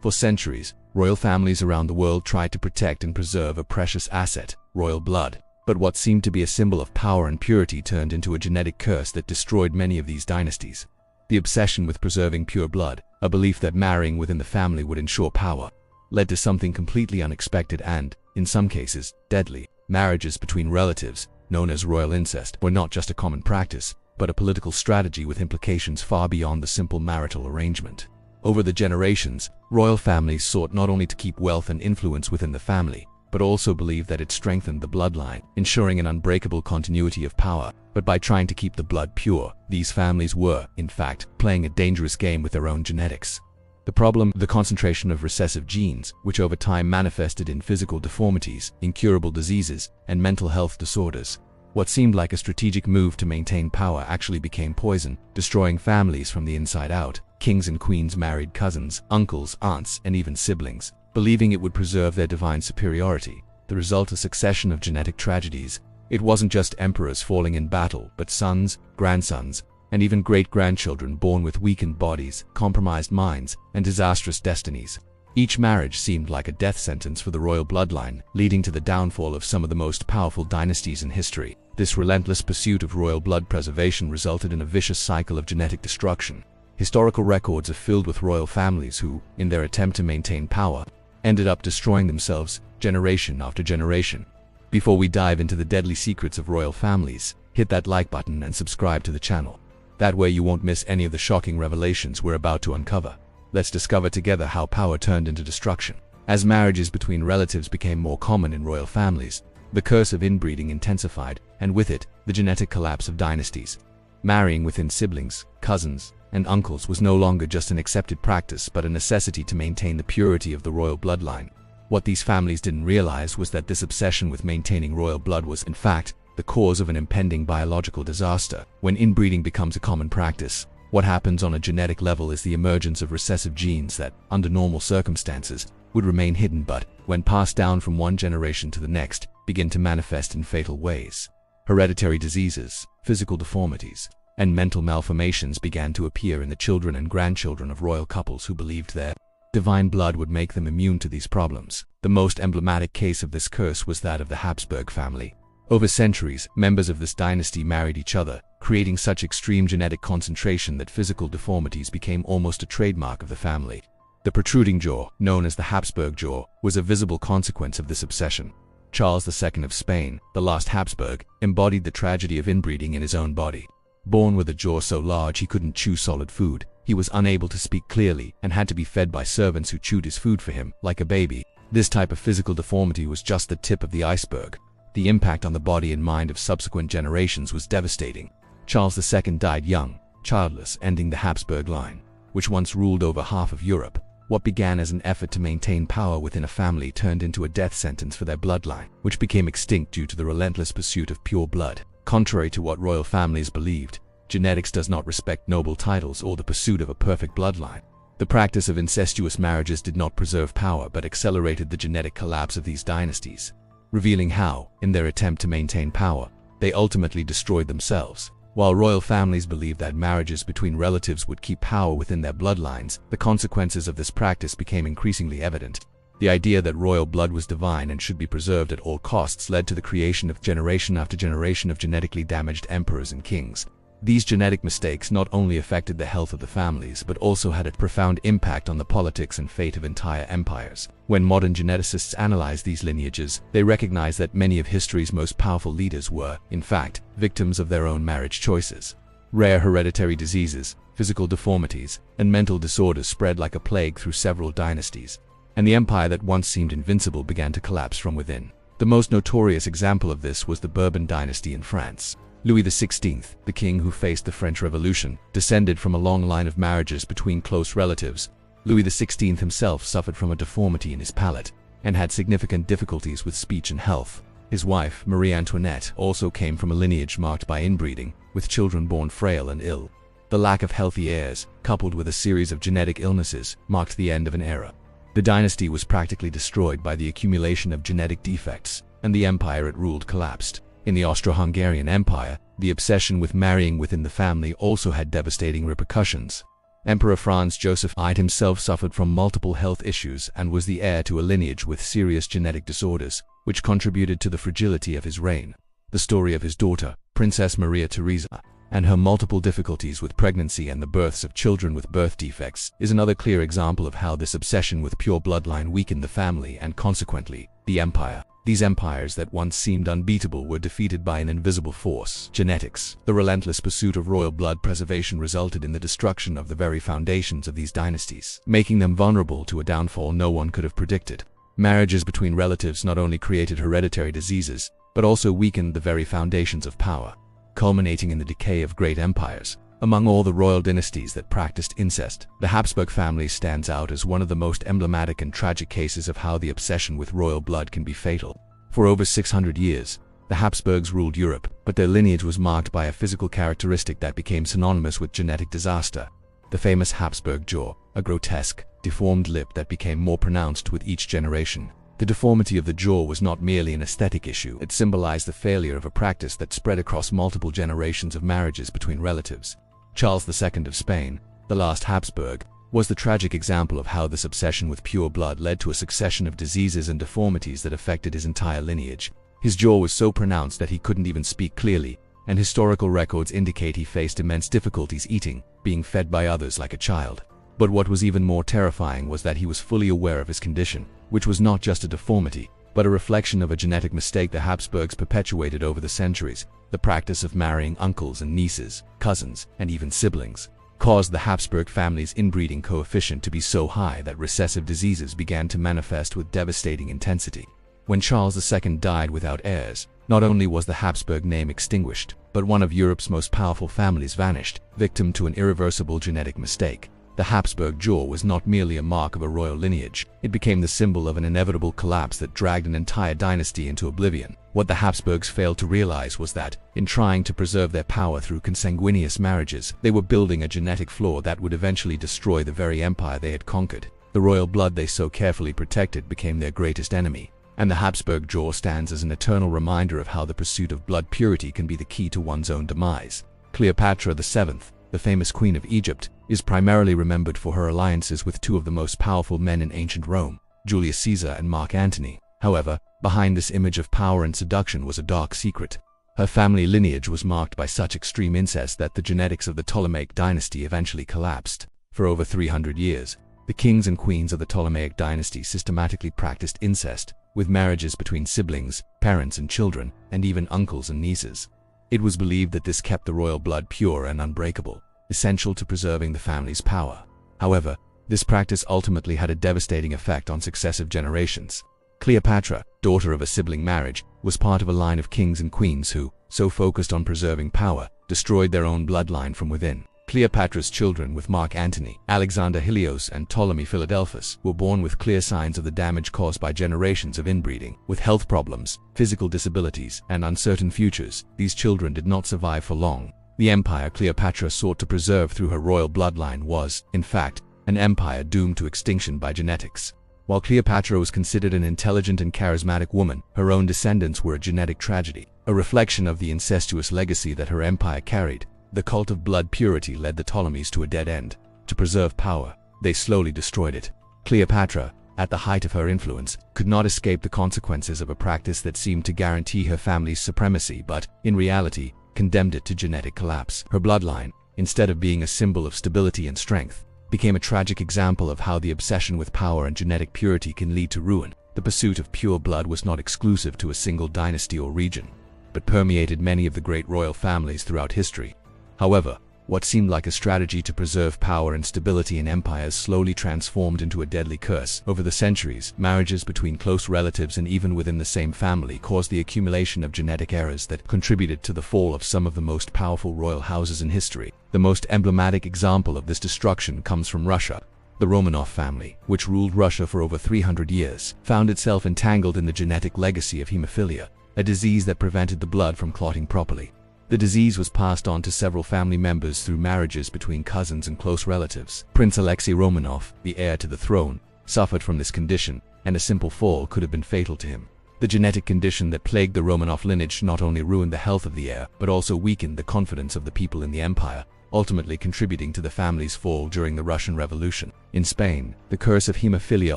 For centuries, royal families around the world tried to protect and preserve a precious asset, royal blood. But what seemed to be a symbol of power and purity turned into a genetic curse that destroyed many of these dynasties. The obsession with preserving pure blood, a belief that marrying within the family would ensure power, led to something completely unexpected and, in some cases, deadly. Marriages between relatives, known as royal incest, were not just a common practice, but a political strategy with implications far beyond the simple marital arrangement. Over the generations, royal families sought not only to keep wealth and influence within the family, but also believed that it strengthened the bloodline, ensuring an unbreakable continuity of power. But by trying to keep the blood pure, these families were, in fact, playing a dangerous game with their own genetics. The problem: the concentration of recessive genes, which over time manifested in physical deformities, incurable diseases, and mental health disorders. What seemed like a strategic move to maintain power actually became poison, destroying families from the inside out. Kings and queens married cousins, uncles, aunts, and even siblings, believing it would preserve their divine superiority. The result: a succession of genetic tragedies. It wasn't just emperors falling in battle, but sons, grandsons, and even great-grandchildren born with weakened bodies, compromised minds, and disastrous destinies. Each marriage seemed like a death sentence for the royal bloodline, leading to the downfall of some of the most powerful dynasties in history. This relentless pursuit of royal blood preservation resulted in a vicious cycle of genetic destruction. Historical records are filled with royal families who, in their attempt to maintain power, ended up destroying themselves generation after generation. Before we dive into the deadly secrets of royal families, hit that like button and subscribe to the channel. That way you won't miss any of the shocking revelations we're about to uncover. Let's discover together how power turned into destruction. As marriages between relatives became more common in royal families, the curse of inbreeding intensified, and with it, the genetic collapse of dynasties. Marrying within siblings, cousins, and uncles was no longer just an accepted practice but a necessity to maintain the purity of the royal bloodline. What these families didn't realize was that this obsession with maintaining royal blood was, in fact, the cause of an impending biological disaster. When inbreeding becomes a common practice, what happens on a genetic level is the emergence of recessive genes that, under normal circumstances, would remain hidden but, when passed down from one generation to the next, begin to manifest in fatal ways. Hereditary diseases, physical deformities, and mental malformations began to appear in the children and grandchildren of royal couples who believed their divine blood would make them immune to these problems. The most emblematic case of this curse was that of the Habsburg family. Over centuries, members of this dynasty married each other, creating such extreme genetic concentration that physical deformities became almost a trademark of the family. The protruding jaw, known as the Habsburg jaw, was a visible consequence of this obsession. Charles II of Spain, the last Habsburg, embodied the tragedy of inbreeding in his own body. Born with a jaw so large he couldn't chew solid food, he was unable to speak clearly and had to be fed by servants who chewed his food for him, like a baby. This type of physical deformity was just the tip of the iceberg. The impact on the body and mind of subsequent generations was devastating. Charles II died young, childless, ending the Habsburg line, which once ruled over half of Europe. What began as an effort to maintain power within a family turned into a death sentence for their bloodline, which became extinct due to the relentless pursuit of pure blood. Contrary to what royal families believed, genetics does not respect noble titles or the pursuit of a perfect bloodline. The practice of incestuous marriages did not preserve power but accelerated the genetic collapse of these dynasties, revealing how, in their attempt to maintain power, they ultimately destroyed themselves. While royal families believed that marriages between relatives would keep power within their bloodlines, the consequences of this practice became increasingly evident. The idea that royal blood was divine and should be preserved at all costs led to the creation of generation after generation of genetically damaged emperors and kings. These genetic mistakes not only affected the health of the families but also had a profound impact on the politics and fate of entire empires. When modern geneticists analyze these lineages, they recognize that many of history's most powerful leaders were, in fact, victims of their own marriage choices. Rare hereditary diseases, physical deformities, and mental disorders spread like a plague through several dynasties, and the empire that once seemed invincible began to collapse from within. The most notorious example of this was the Bourbon dynasty in France. Louis XVI, the king who faced the French Revolution, descended from a long line of marriages between close relatives. Louis XVI himself suffered from a deformity in his palate and had significant difficulties with speech and health. His wife, Marie Antoinette, also came from a lineage marked by inbreeding, with children born frail and ill. The lack of healthy heirs, coupled with a series of genetic illnesses, marked the end of an era. The dynasty was practically destroyed by the accumulation of genetic defects, and the empire it ruled collapsed. In the Austro-Hungarian Empire, the obsession with marrying within the family also had devastating repercussions. Emperor Franz Joseph I himself suffered from multiple health issues and was the heir to a lineage with serious genetic disorders, which contributed to the fragility of his reign. The story of his daughter, Princess Maria Theresa, and her multiple difficulties with pregnancy and the births of children with birth defects is another clear example of how this obsession with pure bloodline weakened the family and consequently, the empire. These empires that once seemed unbeatable were defeated by an invisible force, genetics. The relentless pursuit of royal blood preservation resulted in the destruction of the very foundations of these dynasties, making them vulnerable to a downfall no one could have predicted. Marriages between relatives not only created hereditary diseases, but also weakened the very foundations of power, culminating in the decay of great empires. Among all the royal dynasties that practiced incest, the Habsburg family stands out as one of the most emblematic and tragic cases of how the obsession with royal blood can be fatal. For over 600 years, the Habsburgs ruled Europe, but their lineage was marked by a physical characteristic that became synonymous with genetic disaster: the famous Habsburg jaw, a grotesque, deformed lip that became more pronounced with each generation. The deformity of the jaw was not merely an aesthetic issue, it symbolized the failure of a practice that spread across multiple generations of marriages between relatives. Charles II of Spain, the last Habsburg, was the tragic example of how this obsession with pure blood led to a succession of diseases and deformities that affected his entire lineage. His jaw was so pronounced that he couldn't even speak clearly, and historical records indicate he faced immense difficulties eating, being fed by others like a child. But what was even more terrifying was that he was fully aware of his condition, which was not just a deformity, but a reflection of a genetic mistake the Habsburgs perpetuated over the centuries. The practice of marrying uncles and nieces, cousins, and even siblings caused the Habsburg family's inbreeding coefficient to be so high that recessive diseases began to manifest with devastating intensity. When Charles II died without heirs, not only was the Habsburg name extinguished, but one of Europe's most powerful families vanished, victim to an irreversible genetic mistake. The Habsburg jaw was not merely a mark of a royal lineage, it became the symbol of an inevitable collapse that dragged an entire dynasty into oblivion. What the Habsburgs failed to realize was that, in trying to preserve their power through consanguineous marriages, they were building a genetic flaw that would eventually destroy the very empire they had conquered. The royal blood they so carefully protected became their greatest enemy, and the Habsburg jaw stands as an eternal reminder of how the pursuit of blood purity can be the key to one's own demise. Cleopatra VII, the famous queen of Egypt, is primarily remembered for her alliances with two of the most powerful men in ancient Rome, Julius Caesar and Mark Antony. However, behind this image of power and seduction was a dark secret. Her family lineage was marked by such extreme incest that the genetics of the Ptolemaic dynasty eventually collapsed. For over 300 years, the kings and queens of the Ptolemaic dynasty systematically practiced incest, with marriages between siblings, parents and children, and even uncles and nieces. It was believed that this kept the royal blood pure and unbreakable, essential to preserving the family's power. However, this practice ultimately had a devastating effect on successive generations. Cleopatra, daughter of a sibling marriage, was part of a line of kings and queens who, so focused on preserving power, destroyed their own bloodline from within. Cleopatra's children, with Mark Antony, Alexander Helios, and Ptolemy Philadelphus, were born with clear signs of the damage caused by generations of inbreeding. With health problems, physical disabilities, and uncertain futures, these children did not survive for long. The empire Cleopatra sought to preserve through her royal bloodline was, in fact, an empire doomed to extinction by genetics. While Cleopatra was considered an intelligent and charismatic woman, her own descendants were a genetic tragedy, a reflection of the incestuous legacy that her empire carried. The cult of blood purity led the Ptolemies to a dead end. To preserve power, they slowly destroyed it. Cleopatra, at the height of her influence, could not escape the consequences of a practice that seemed to guarantee her family's supremacy but, in reality, condemned it to genetic collapse. Her bloodline, instead of being a symbol of stability and strength, became a tragic example of how the obsession with power and genetic purity can lead to ruin. The pursuit of pure blood was not exclusive to a single dynasty or region, but permeated many of the great royal families throughout history. However, what seemed like a strategy to preserve power and stability in empires slowly transformed into a deadly curse. Over the centuries, marriages between close relatives and even within the same family caused the accumulation of genetic errors that contributed to the fall of some of the most powerful royal houses in history. The most emblematic example of this destruction comes from Russia. The Romanov family, which ruled Russia for over 300 years, found itself entangled in the genetic legacy of hemophilia, a disease that prevented the blood from clotting properly. The disease was passed on to several family members through marriages between cousins and close relatives. Prince Alexei Romanov, the heir to the throne, suffered from this condition, and a simple fall could have been fatal to him. The genetic condition that plagued the Romanov lineage not only ruined the health of the heir, but also weakened the confidence of the people in the empire. ultimately contributing to the family's fall during the Russian Revolution. In Spain, the curse of hemophilia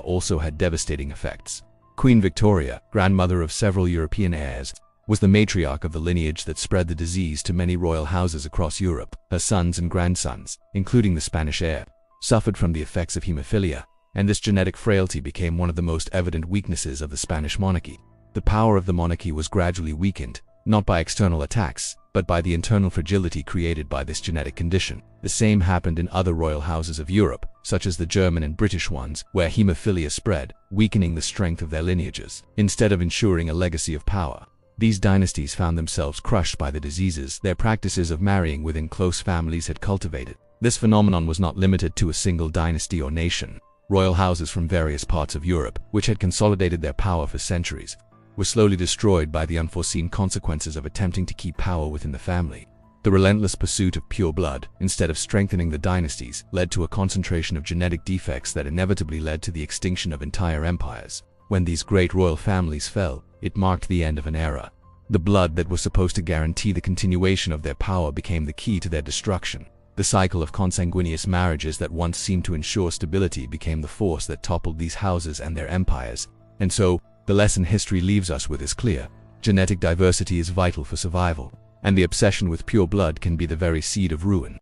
also had devastating effects. Queen Victoria, grandmother of several European heirs, was the matriarch of the lineage that spread the disease to many royal houses across Europe. Her sons and grandsons, including the Spanish heir, suffered from the effects of hemophilia, and this genetic frailty became one of the most evident weaknesses of the Spanish monarchy. The power of the monarchy was gradually weakened, not by external attacks, but by the internal fragility created by this genetic condition. The same happened in other royal houses of Europe, such as the German and British ones, where hemophilia spread, weakening the strength of their lineages. Instead of ensuring a legacy of power, these dynasties found themselves crushed by the diseases their practices of marrying within close families had cultivated. This phenomenon was not limited to a single dynasty or nation. Royal houses from various parts of Europe, which had consolidated their power for centuries, were slowly destroyed by the unforeseen consequences of attempting to keep power within the family. The relentless pursuit of pure blood, instead of strengthening the dynasties, led to a concentration of genetic defects that inevitably led to the extinction of entire empires. When these great royal families fell, it marked the end of an era. The blood that was supposed to guarantee the continuation of their power became the key to their destruction. The cycle of consanguineous marriages that once seemed to ensure stability became the force that toppled these houses and their empires. And so, the lesson history leaves us with is clear. Genetic diversity is vital for survival, and the obsession with pure blood can be the very seed of ruin.